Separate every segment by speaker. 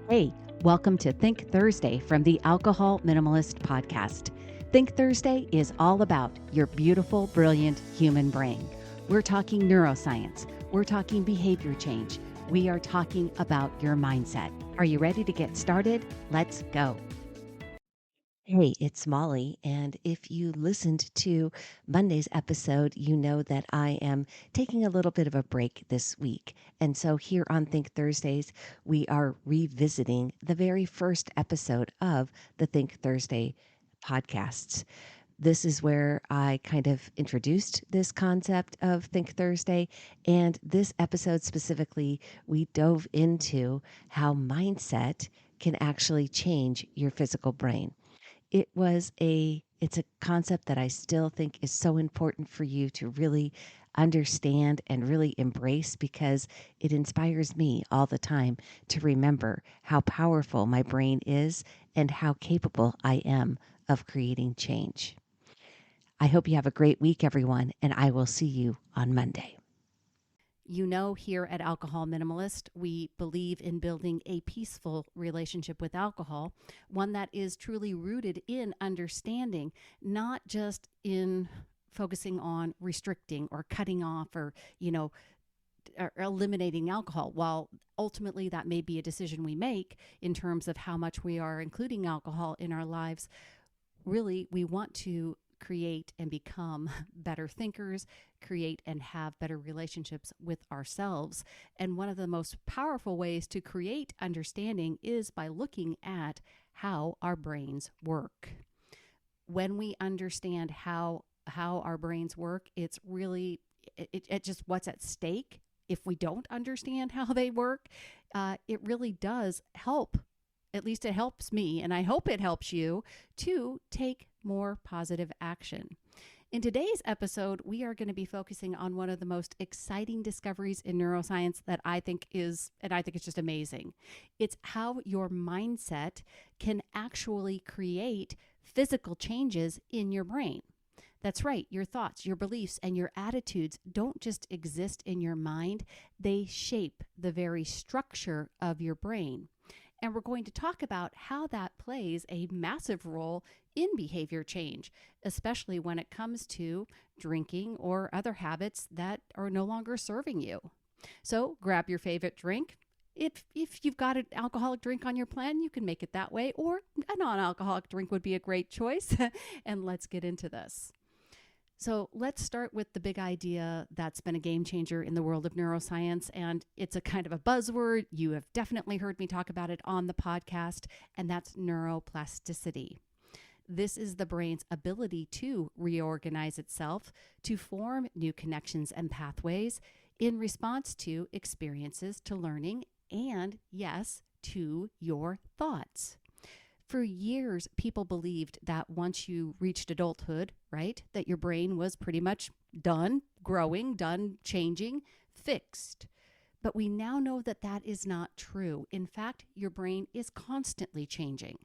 Speaker 1: Hey, welcome to Think Thursday from the Alcohol Minimalist Podcast. Think Thursday is all about your beautiful, brilliant human brain. We're talking neuroscience. We're talking behavior change. We are talking about your mindset. Are you ready to get started? Let's go. Hey, it's Molly, and if you listened to Monday's episode, you know that I am taking a little bit of a break this week. And so here on Think Thursdays, we are revisiting the very first episode of the Think Thursday podcasts. This is where I kind of introduced this concept of Think Thursday. And this episode specifically, we dove into how mindset can actually change your physical brain. It's a concept that I still think is so important for you to really understand and really embrace, because it inspires me all the time to remember how powerful my brain is and how capable I am of creating change. I hope you have a great week, everyone, and I will see you on Monday. You know, here at Alcohol Minimalist, we believe in building a peaceful relationship with alcohol, one that is truly rooted in understanding, not just in focusing on restricting or cutting off or eliminating alcohol. While ultimately that may be a decision we make in terms of how much we are including alcohol in our lives, really we want to create and become better thinkers, create and have better relationships with ourselves. And one of the most powerful ways to create understanding is by looking at how our brains work. When we understand how our brains work, it's really it just what's at stake. If we don't understand how they work, it really does help. At least it helps me, and I hope it helps you to take more positive action. In today's episode, we are going to be focusing on one of the most exciting discoveries in neuroscience that I think it's just amazing. It's how your mindset can actually create physical changes in your brain. That's right. Your thoughts, your beliefs, and your attitudes don't just exist in your mind. They shape the very structure of your brain. And we're going to talk about how that plays a massive role in behavior change, especially when it comes to drinking or other habits that are no longer serving you. So grab your favorite drink. If you've got an alcoholic drink on your plan, you can make it that way, or a non-alcoholic drink would be a great choice. And let's get into this. So let's start with the big idea that's been a game changer in the world of neuroscience, and it's a kind of a buzzword. You have definitely heard me talk about it on the podcast, and that's neuroplasticity. This is the brain's ability to reorganize itself, to form new connections and pathways in response to experiences, to learning, and yes, to your thoughts. For years, people believed that once you reached adulthood, right, that your brain was pretty much done growing, done changing, fixed. But we now know that that is not true. In fact, your brain is constantly changing,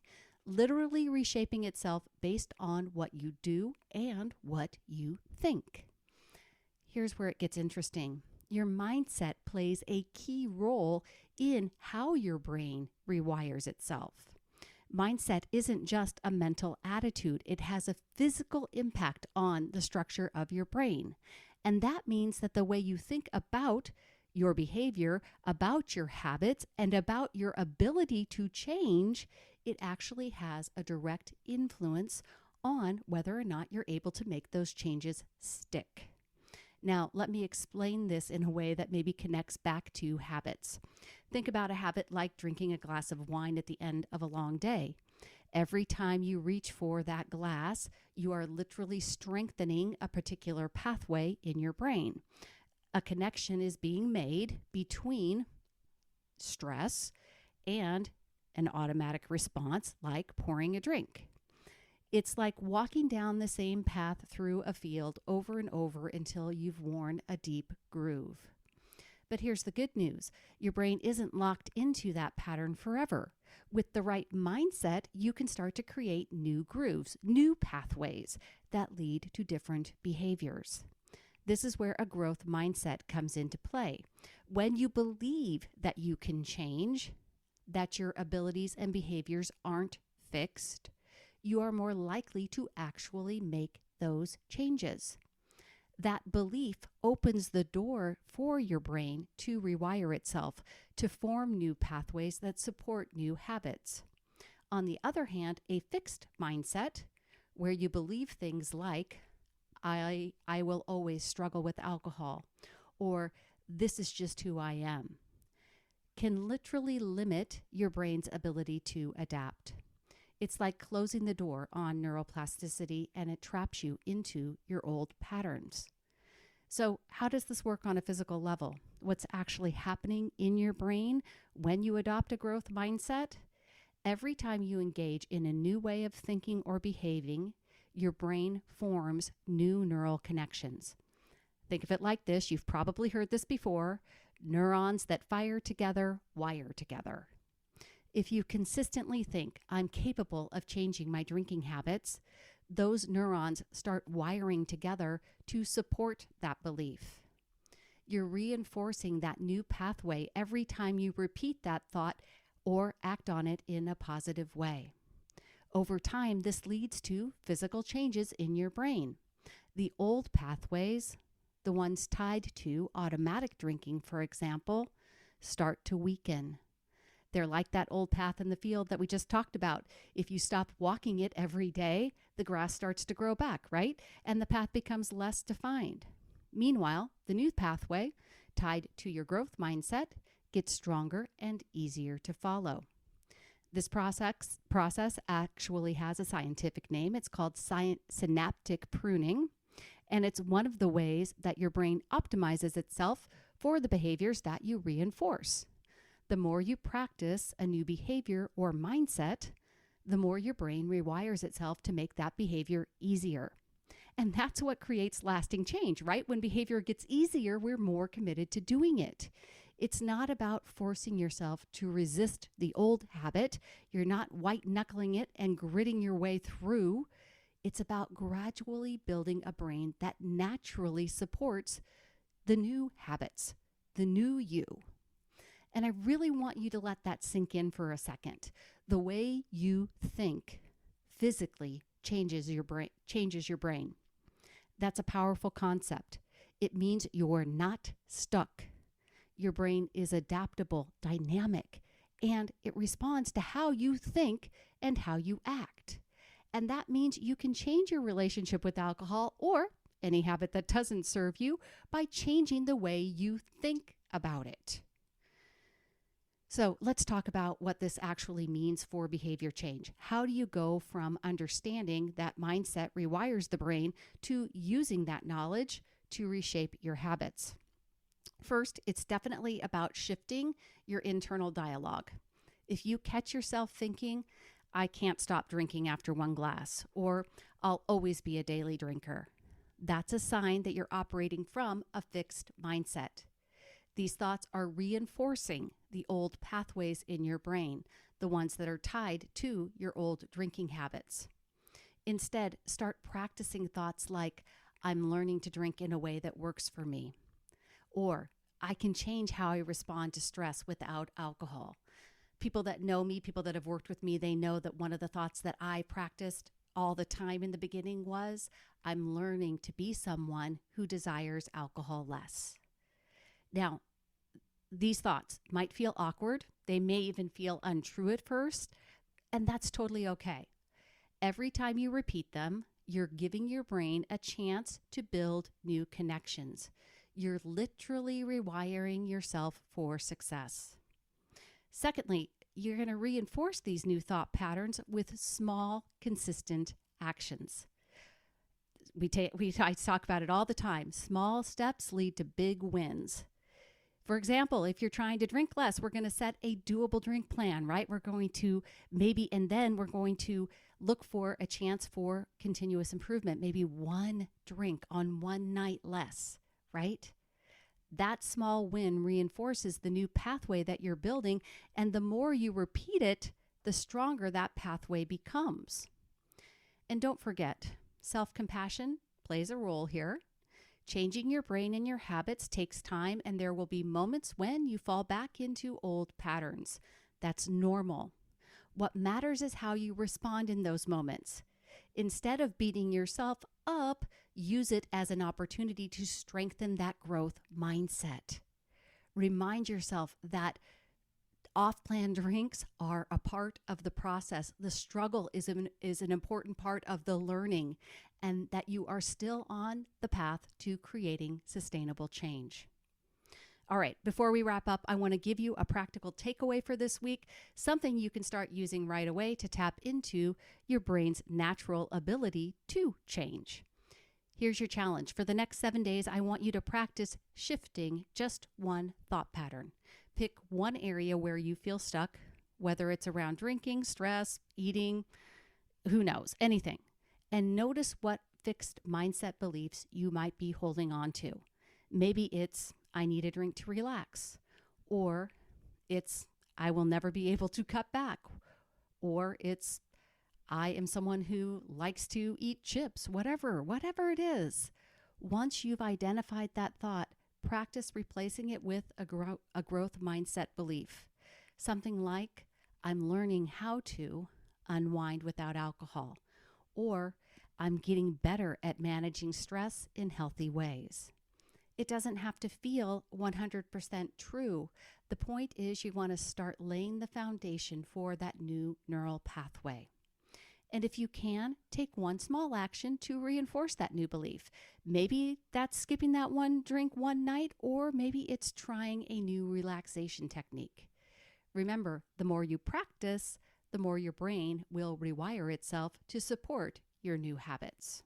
Speaker 1: literally reshaping itself based on what you do and what you think. Here's where it gets interesting. Your mindset plays a key role in how your brain rewires itself. Mindset isn't just a mental attitude. It has a physical impact on the structure of your brain. And that means that the way you think about your behavior, about your habits, and about your ability to change, it actually has a direct influence on whether or not you're able to make those changes stick. Now, let me explain this in a way that maybe connects back to habits. Think about a habit like drinking a glass of wine at the end of a long day. Every time you reach for that glass, you are literally strengthening a particular pathway in your brain. A connection is being made between stress and an automatic response like pouring a drink. It's like walking down the same path through a field over and over until you've worn a deep groove. But here's the good news. Your brain isn't locked into that pattern forever. With the right mindset, you can start to create new grooves, new pathways that lead to different behaviors. This is where a growth mindset comes into play. When you believe that you can change, that your abilities and behaviors aren't fixed, you are more likely to actually make those changes. That belief opens the door for your brain to rewire itself, to form new pathways that support new habits. On the other hand, a fixed mindset, where you believe things like, I will always struggle with alcohol, or this is just who I am, can literally limit your brain's ability to adapt. It's like closing the door on neuroplasticity, and it traps you into your old patterns. So how does this work on a physical level? What's actually happening in your brain when you adopt a growth mindset? Every time you engage in a new way of thinking or behaving, your brain forms new neural connections. Think of it like this. You've probably heard this before. Neurons that fire together wire together. If you consistently think, I'm capable of changing my drinking habits, those neurons start wiring together to support that belief. You're reinforcing that new pathway every time you repeat that thought or act on it in a positive way. Over time, this leads to physical changes in your brain. The old pathways, the ones tied to automatic drinking, for example, start to weaken. They're like that old path in the field that we just talked about. If you stop walking it every day, the grass starts to grow back, right? And the path becomes less defined. Meanwhile, the new pathway, tied to your growth mindset, gets stronger and easier to follow. This process actually has a scientific name. It's called synaptic pruning, and it's one of the ways that your brain optimizes itself for the behaviors that you reinforce. The more you practice a new behavior or mindset, the more your brain rewires itself to make that behavior easier. And that's what creates lasting change, right? When behavior gets easier, we're more committed to doing it. It's not about forcing yourself to resist the old habit. You're not white-knuckling it and gritting your way through. It's about gradually building a brain that naturally supports the new habits, the new you. And I really want you to let that sink in for a second. The way you think physically changes your brain. That's a powerful concept. It means you're not stuck. Your brain is adaptable, dynamic, and it responds to how you think and how you act. And that means you can change your relationship with alcohol or any habit that doesn't serve you by changing the way you think about it. So let's talk about what this actually means for behavior change. How do you go from understanding that mindset rewires the brain to using that knowledge to reshape your habits? First, it's definitely about shifting your internal dialogue. If you catch yourself thinking, I can't stop drinking after one glass, or I'll always be a daily drinker, that's a sign that you're operating from a fixed mindset. These thoughts are reinforcing the old pathways in your brain, the ones that are tied to your old drinking habits. Instead, start practicing thoughts like, I'm learning to drink in a way that works for me. Or, I can change how I respond to stress without alcohol. People that know me, people that have worked with me, they know that one of the thoughts that I practiced all the time in the beginning was, I'm learning to be someone who desires alcohol less. Now, these thoughts might feel awkward. They may even feel untrue at first, and that's totally okay. Every time you repeat them, you're giving your brain a chance to build new connections. You're literally rewiring yourself for success. Secondly, you're going to reinforce these new thought patterns with small, consistent actions. I talk about it all the time. Small steps lead to big wins. For example, if you're trying to drink less, we're going to set a doable drink plan, right? We're going to then we're going to look for a chance for continuous improvement, maybe one drink on one night less, right? That small win reinforces the new pathway that you're building, and the more you repeat it, the stronger that pathway becomes. And don't forget, self-compassion plays a role here. Changing your brain and your habits takes time, and there will be moments when you fall back into old patterns. That's normal. What matters is how you respond in those moments. Instead of beating yourself up, use it as an opportunity to strengthen that growth mindset. Remind yourself that off-plan drinks are a part of the process. The struggle is an important part of the learning, and that you are still on the path to creating sustainable change. All right, before we wrap up, I want to give you a practical takeaway for this week, something you can start using right away to tap into your brain's natural ability to change. Here's your challenge. For the next 7 days, I want you to practice shifting just one thought pattern. Pick one area where you feel stuck, whether it's around drinking, stress, eating, who knows, anything. And notice what fixed mindset beliefs you might be holding on to. Maybe it's, I need a drink to relax. Or it's, I will never be able to cut back. Or it's, I am someone who likes to eat chips, whatever it is. Once you've identified that thought, practice replacing it with a growth mindset belief. Something like, I'm learning how to unwind without alcohol. Or I'm getting better at managing stress in healthy ways. It doesn't have to feel 100% true. The point is you want to start laying the foundation for that new neural pathway. And if you can, take one small action to reinforce that new belief. Maybe that's skipping that one drink one night, or maybe it's trying a new relaxation technique. Remember, the more you practice, the more your brain will rewire itself to support your new habits.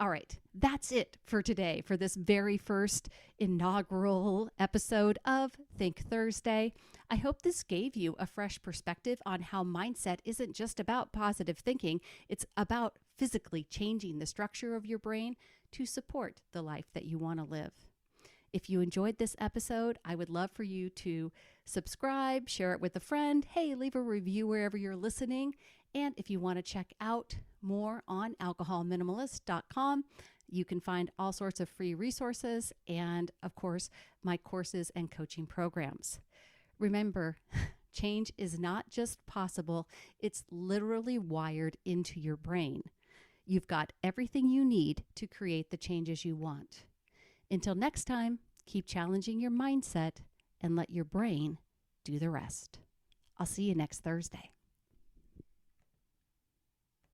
Speaker 1: All right, that's it for today, for this very first inaugural episode of Think Thursday. I hope this gave you a fresh perspective on how mindset isn't just about positive thinking. It's about physically changing the structure of your brain to support the life that you want to live. If you enjoyed this episode, I would love for you to subscribe, share it with a friend. Hey, leave a review wherever you're listening. And if you want to check out more on alcoholminimalist.com, you can find all sorts of free resources and, of course, my courses and coaching programs. Remember, change is not just possible, it's literally wired into your brain. You've got everything you need to create the changes you want. Until next time, keep challenging your mindset and let your brain do the rest. I'll see you next Thursday.